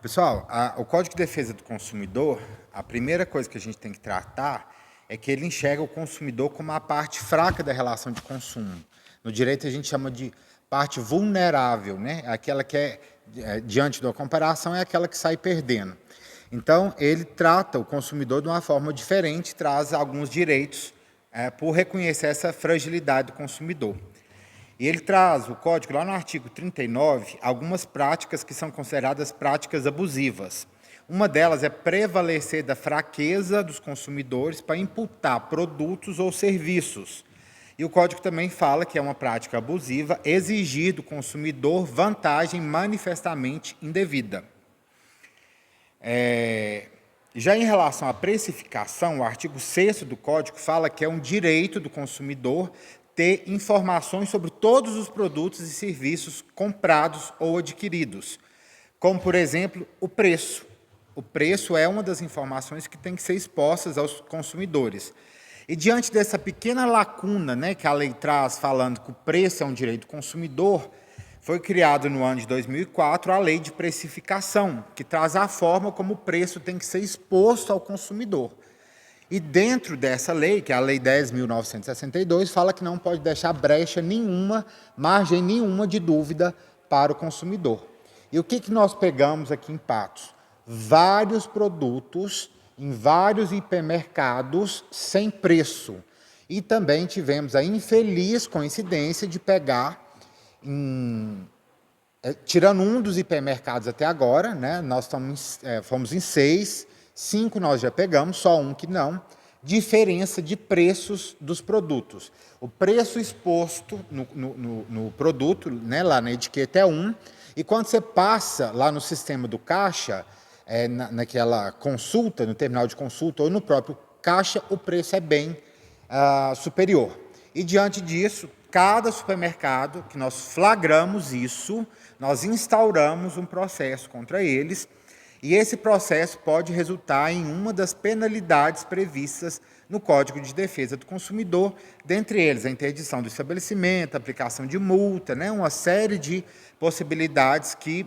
Pessoal, o Código de Defesa do Consumidor, a primeira coisa que a gente tem que tratar é que ele enxerga o consumidor como a parte fraca da relação de consumo. No direito a gente chama de parte vulnerável, né? Aquela que diante da comparação, é aquela que sai perdendo. Então, ele trata o consumidor de uma forma diferente, traz alguns direitos por reconhecer essa fragilidade do consumidor. E ele traz, o código, lá no artigo 39, algumas práticas que são consideradas práticas abusivas. Uma delas é prevalecer da fraqueza dos consumidores para imputar produtos ou serviços. E o código também fala que é uma prática abusiva exigir do consumidor vantagem manifestamente indevida. Já em relação à precificação, o artigo 6º do Código fala que é um direito do consumidor ter informações sobre todos os produtos e serviços comprados ou adquiridos, como, por exemplo, o preço. O preço é uma das informações que tem que ser expostas aos consumidores. E diante dessa pequena lacuna, né, que a lei traz, falando que o preço é um direito do consumidor, foi criado no ano de 2004 a Lei de Precificação, que traz a forma como o preço tem que ser exposto ao consumidor. E dentro dessa lei, que é a Lei 10.962, fala que não pode deixar brecha nenhuma, margem nenhuma de dúvida para o consumidor. E o que nós pegamos aqui em Patos? Vários produtos em vários hipermercados sem preço. E também tivemos a infeliz coincidência de pegar, tirando um dos hipermercados até agora, né, nós fomos em 6, 5 nós já pegamos, só um que não, diferença de preços dos produtos. O preço exposto no produto, né, lá na etiqueta é 1, e quando você passa lá no sistema do caixa, naquela consulta, no terminal de consulta ou no próprio caixa, o preço é bem superior. E diante disso, cada supermercado que nós flagramos isso, nós instauramos um processo contra eles, e esse processo pode resultar em uma das penalidades previstas no Código de Defesa do Consumidor, dentre eles a interdição do estabelecimento, a aplicação de multa, né, uma série de possibilidades que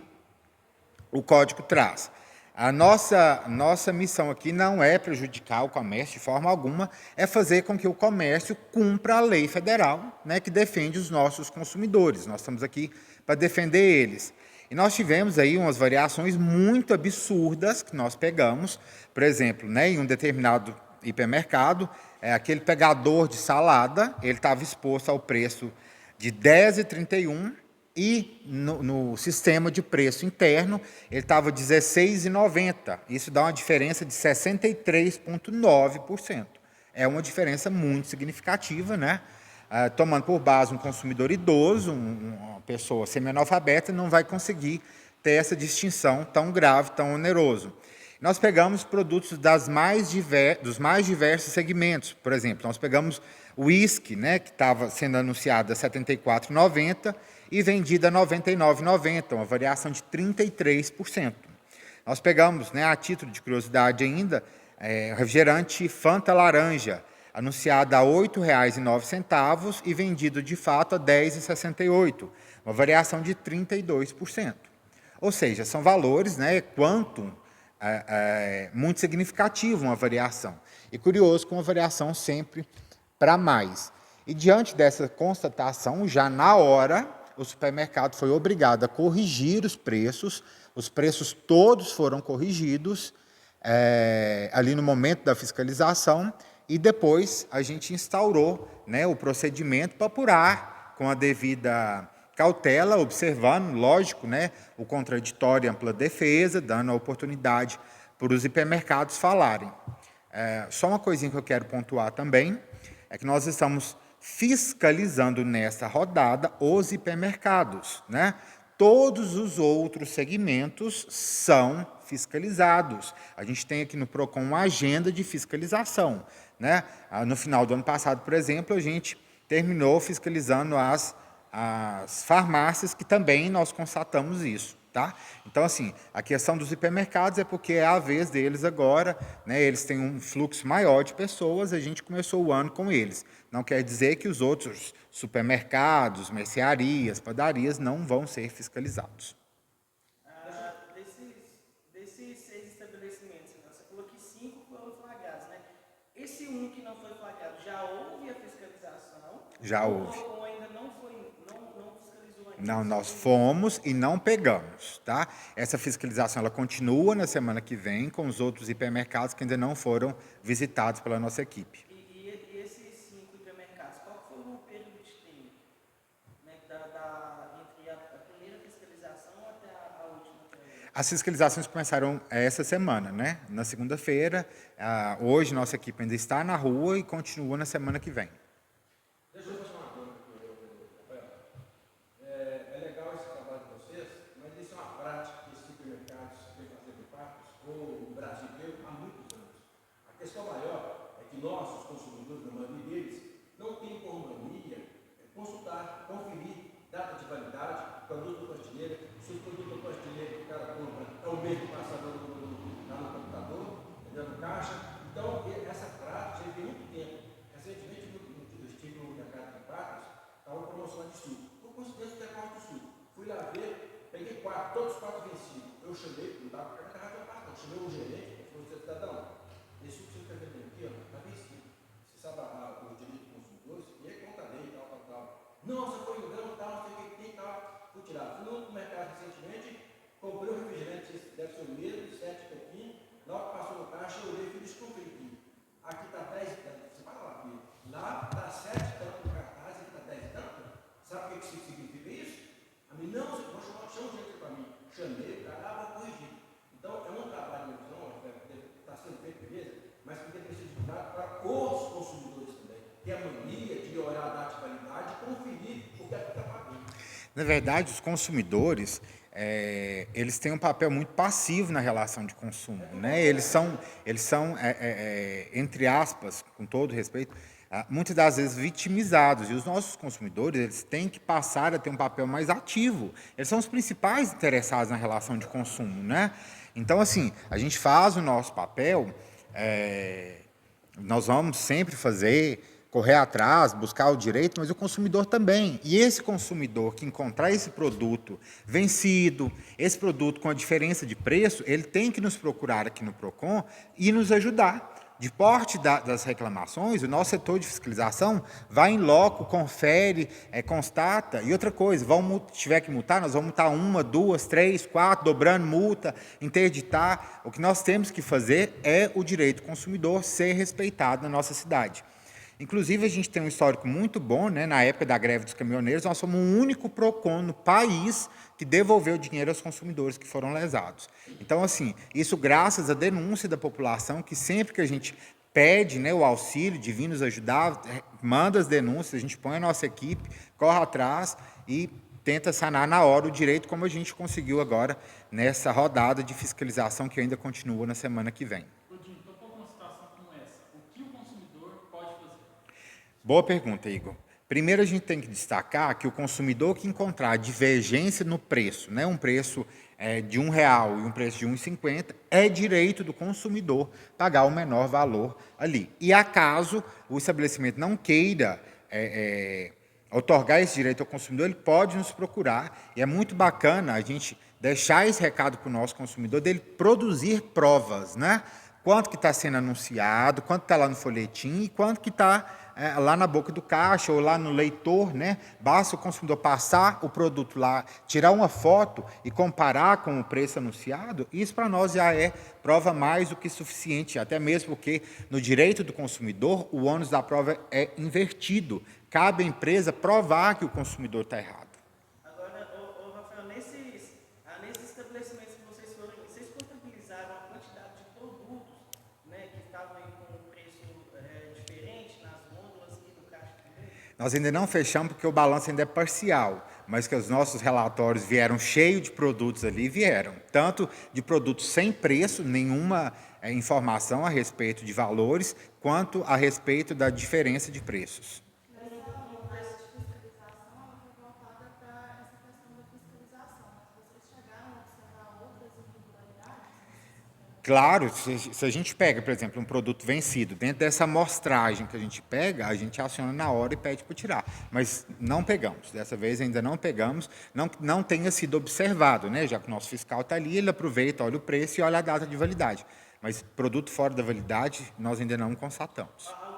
o Código traz. A nossa missão aqui não é prejudicar o comércio de forma alguma, é fazer com que o comércio cumpra a lei federal, né, que defende os nossos consumidores. Nós estamos aqui para defender eles. E nós tivemos aí umas variações muito absurdas que nós pegamos. Por exemplo, né, em um determinado hipermercado, aquele pegador de salada, ele estava exposto ao preço de R$10,31, e no sistema de preço interno, ele estava R$ 16,90. Isso dá uma diferença de 63,9%. É uma diferença muito significativa, né? Tomando por base um consumidor idoso, uma pessoa semi-analfabeta, não vai conseguir ter essa distinção tão grave, tão oneroso. Nós pegamos produtos dos mais diversos segmentos. Por exemplo, nós pegamos o uísque, né, que estava sendo anunciado a R$ 74,90 e vendido a R$ 99,90, uma variação de 33%. Nós pegamos, né, a título de curiosidade ainda, refrigerante Fanta Laranja, anunciado a R$ 8,09 e vendido de fato a R$ 10,68, uma variação de 32%. Ou seja, são valores, né, muito significativo uma variação. E curioso que uma variação sempre para mais. E diante dessa constatação, já na hora, o supermercado foi obrigado a corrigir os preços todos foram corrigidos ali no momento da fiscalização, e depois a gente instaurou, né, o procedimento para apurar com a devida cautela, observando, lógico, né, o contraditório e ampla defesa, dando a oportunidade para os hipermercados falarem. Só uma coisinha que eu quero pontuar também, é que nós estamos fiscalizando nessa rodada os hipermercados, né? Todos os outros segmentos são fiscalizados. A gente tem aqui no PROCON uma agenda de fiscalização, né? No final do ano passado, por exemplo, a gente terminou fiscalizando as farmácias, que também nós constatamos isso. Tá? Então, assim, a questão dos hipermercados é porque é a vez deles agora, né? Eles têm um fluxo maior de pessoas, a gente começou o ano com eles. Não quer dizer que os outros supermercados, mercearias, padarias não vão ser fiscalizados. um que não foi flagrado, já houve a fiscalização? Já houve. Ou ainda não fiscalizou ainda? Não, nós fomos e não pegamos, tá? Essa fiscalização ela continua na semana que vem com os outros hipermercados que ainda não foram visitados pela nossa equipe. E esses 5 hipermercados, qual foi o período de tempo, né, entre a primeira fiscalização até a última? As fiscalizações começaram essa semana, né? Na segunda-feira. Hoje nossa equipe ainda está na rua e continua na semana que vem. Deixa eu fazer uma pergunta aqui, Rafael. É legal esse trabalho de vocês, mas isso é uma prática que esses supermercados têm fazer de parques, ou o Brasil inteiro, há muitos anos. A questão maior é que nós, os consumidores, na maioria deles, não tem por mania consultar, conferir data de validade, produto da prateleira, se o produto da prateleira que o cara compra é o mesmo que passa lá no computador, no caixa. Então, essa prática já tem muito tempo. Recentemente, eu estive no mercado de Patos, estava uma promoção de suco. Por coincidência, tem carro de suco. Fui lá ver, peguei 4, todos os 4 vencidos. Eu chamei, não dava para carregar a parte, não. Chamei o gerente, falei, você cidadão, esse suco que você está vendendo aqui, está vencido. Você sabe o direito do consumidor, e é conta lei, tal. Não, você foi em grão, tal, não sei o que tem, tal. Fui tirar. Fui no mercado recentemente, comprei um refrigerante, deve ser o mesmo, 7 e pouquinho. Na hora que passou no caixa, eu olhei e fiz desconfio aqui. Aqui está 10 tanto. Você fala lá, filho. Lá está 7 tanto no cartaz, aqui está 10 tanto. Sabe o que significa isso? A mim, não, você pode chamar, chama o jeito para mim. Chamei, o cara, vou corrigir. Então, é um trabalho, está sendo feito, beleza? Mas que tem que ser divulgado para os consumidores também. Ter a mania de olhar a data de validade e conferir o que é que está pagando. Na verdade, os consumidores, eles têm um papel muito passivo na relação de consumo, né? Eles são entre aspas, com todo respeito, muitas das vezes vitimizados. E os nossos consumidores, eles têm que passar a ter um papel mais ativo. Eles são os principais interessados na relação de consumo, né? Então, assim, a gente faz o nosso papel, nós vamos sempre fazer, correr atrás, buscar o direito, mas o consumidor também. E esse consumidor que encontrar esse produto vencido, esse produto com a diferença de preço, ele tem que nos procurar aqui no PROCON e nos ajudar. De porte das reclamações, o nosso setor de fiscalização vai em loco, confere, constata. E outra coisa, se tiver que multar, nós vamos multar 1, 2, 3, 4, dobrando multa, interditar. O que nós temos que fazer é o direito do consumidor ser respeitado na nossa cidade. Inclusive, a gente tem um histórico muito bom, né? Na época da greve dos caminhoneiros, nós somos o único PROCON no país que devolveu dinheiro aos consumidores que foram lesados. Então, assim, isso graças à denúncia da população, que sempre que a gente pede, né, o auxílio de vir nos ajudar, manda as denúncias, a gente põe a nossa equipe, corre atrás e tenta sanar na hora o direito, como a gente conseguiu agora nessa rodada de fiscalização que ainda continua na semana que vem. Boa pergunta, Igor. Primeiro, a gente tem que destacar que o consumidor que encontrar divergência no preço, né, um preço de R$1 e um preço de R$1,50, é direito do consumidor pagar o menor valor ali. E acaso o estabelecimento não queira otorgar esse direito ao consumidor, ele pode nos procurar. E é muito bacana a gente deixar esse recado para o nosso consumidor, dele produzir provas, né? Quanto que está sendo anunciado, quanto está lá no folhetim e quanto que está lá na boca do caixa ou lá no leitor, né? Basta o consumidor passar o produto lá, tirar uma foto e comparar com o preço anunciado, isso para nós já é prova mais do que suficiente, até mesmo porque no direito do consumidor o ônus da prova é invertido. Cabe à empresa provar que o consumidor está errado. Agora, Rafael, nesses estabelecimentos que vocês foram, vocês contabilizaram a quantidade de produtos, né, que estavam aí com um preço diferente nas gôndolas e no caixa também? Nós ainda não fechamos porque o balanço ainda é parcial, mas que os nossos relatórios vieram cheios de produtos ali, vieram. Tanto de produtos sem preço, nenhuma informação a respeito de valores, quanto a respeito da diferença de preços. Claro, se a gente pega, por exemplo, um produto vencido, dentro dessa amostragem que a gente pega, a gente aciona na hora e pede para tirar. Mas não pegamos, dessa vez ainda não pegamos, não tenha sido observado, né? Já que o nosso fiscal está ali, ele aproveita, olha o preço e olha a data de validade. Mas produto fora da validade, nós ainda não constatamos. A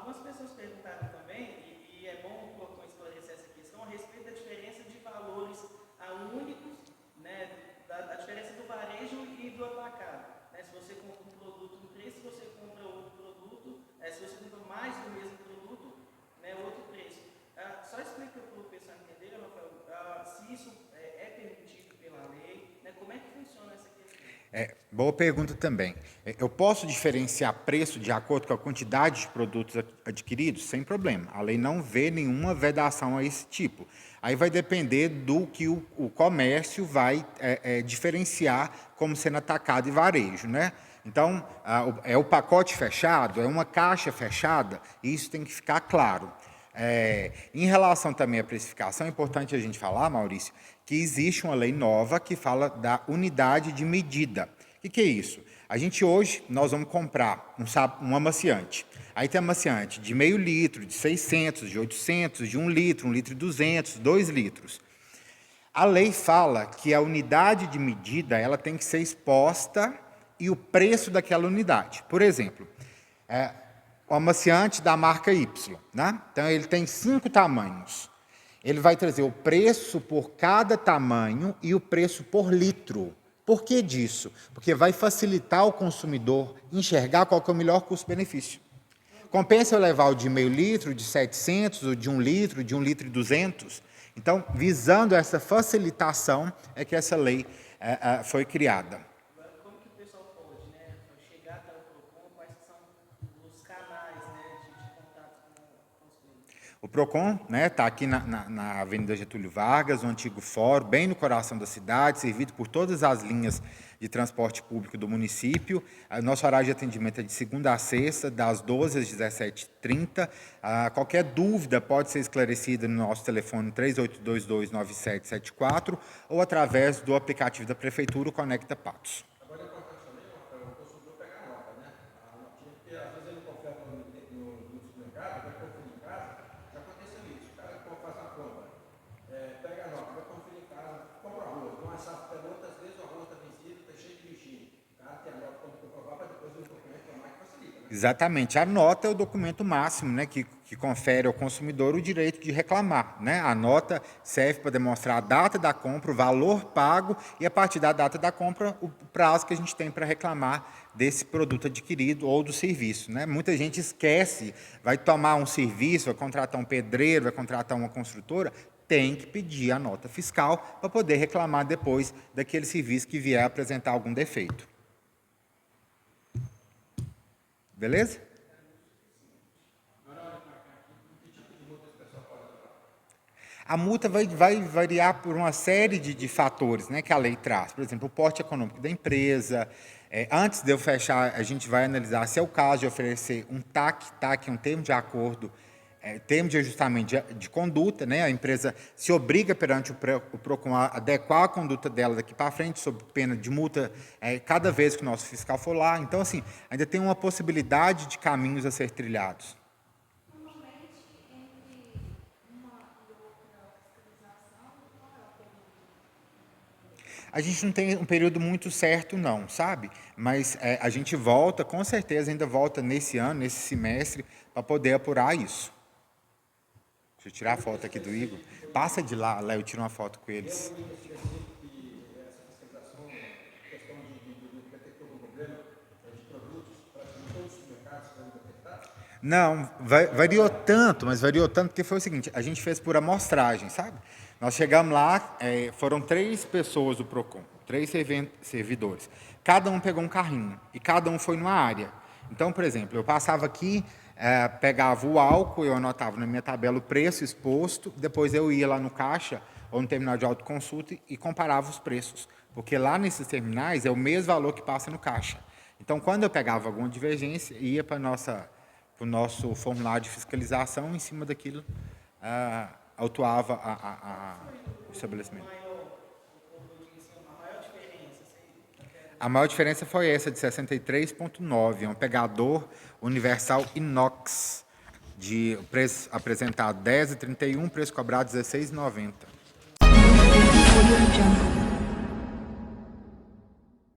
Boa pergunta também. Eu posso diferenciar preço de acordo com a quantidade de produtos adquiridos? Sem problema. A lei não vê nenhuma vedação a esse tipo. Aí vai depender do que o comércio vai diferenciar como sendo atacado e varejo, né? Então, é o pacote fechado, é uma caixa fechada, e isso tem que ficar claro. Em relação também à precificação, é importante a gente falar, Maurício, que existe uma lei nova que fala da unidade de medida. O que é isso? A gente hoje, nós vamos comprar um amaciante. Aí tem amaciante de meio litro, de 600, de 800, de 1 litro e 200, 2 litros. A lei fala que a unidade de medida ela tem que ser exposta e o preço daquela unidade. Por exemplo, o amaciante da marca Y, né? Então ele tem 5 tamanhos. Ele vai trazer o preço por cada tamanho e o preço por litro. Por que disso? Porque vai facilitar o consumidor enxergar qual que é o melhor custo-benefício. Compensa eu levar o de meio litro, de 700, ou de 1 litro, de 1 litro e 200? Então, visando essa facilitação, é que essa lei foi criada. Como que o pessoal pode, né, chegar até o PROCON, quais são os canais, né, de contato com os clientes? O PROCON está aqui na Avenida Getúlio Vargas, o antigo fórum, bem no coração da cidade, servido por todas as linhas de transporte público do município. Nosso horário de atendimento é de segunda a sexta, das 12 às 17h30. Qualquer dúvida pode ser esclarecida no nosso telefone 3822-9774 ou através do aplicativo da Prefeitura, o Conecta Patos. Agora é importante também, Rafael, o consumidor pegar a nota, né? A notinha, porque às vezes ele não confere no supermercado, vai conferir em casa. Já aconteceu isso, o cara faz uma compra, pega a nota, vai conferir em casa, compra arroz, não é safra, pega outras vezes o arroz está vencido, está cheio de bichinho. O cara tem a nota como comprovar para depois ele documento tomar que facilita, né? Exatamente. A nota é o documento máximo, né, que confere ao consumidor o direito de reclamar, né? A nota serve para demonstrar a data da compra, o valor pago e, a partir da data da compra, o prazo que a gente tem para reclamar desse produto adquirido ou do serviço, né? Muita gente esquece, vai tomar um serviço, vai contratar um pedreiro, vai contratar uma construtora, tem que pedir a nota fiscal para poder reclamar depois daquele serviço que vier apresentar algum defeito. Beleza? A multa vai variar por uma série de fatores, né, que a lei traz. Por exemplo, o porte econômico da empresa. Antes de eu fechar, a gente vai analisar se é o caso de oferecer um TAC. TAC é um termo de acordo, termo de ajustamento de conduta. Né? A empresa se obriga perante o PROCON a adequar a conduta dela daqui para frente, sob pena de multa cada vez que o nosso fiscal for lá. Então, assim, ainda tem uma possibilidade de caminhos a ser trilhados. A gente não tem um período muito certo, não, sabe? Mas a gente volta, com certeza, ainda volta nesse ano, nesse semestre, para poder apurar isso. Deixa eu tirar a foto aqui do Igor. Passa de lá, Léo, tira uma foto com eles. Não, variou tanto, mas variou tanto porque foi o seguinte, a gente fez por amostragem, sabe? Nós chegamos lá, foram 3 pessoas do PROCON, 3 servidores. Cada um pegou um carrinho e cada um foi numa área. Então, por exemplo, eu passava aqui, pegava o álcool, eu anotava na minha tabela o preço exposto, depois eu ia lá no caixa ou no terminal de autoconsulta e comparava os preços. Porque lá nesses terminais é o mesmo valor que passa no caixa. Então, quando eu pegava alguma divergência, ia para o nosso formulário de fiscalização, em cima daquilo, autuava o estabelecimento. A maior diferença foi essa, de 63,9, é um pegador universal inox, de preço apresentado R$ 10,31, preço cobrado R$ 16,90.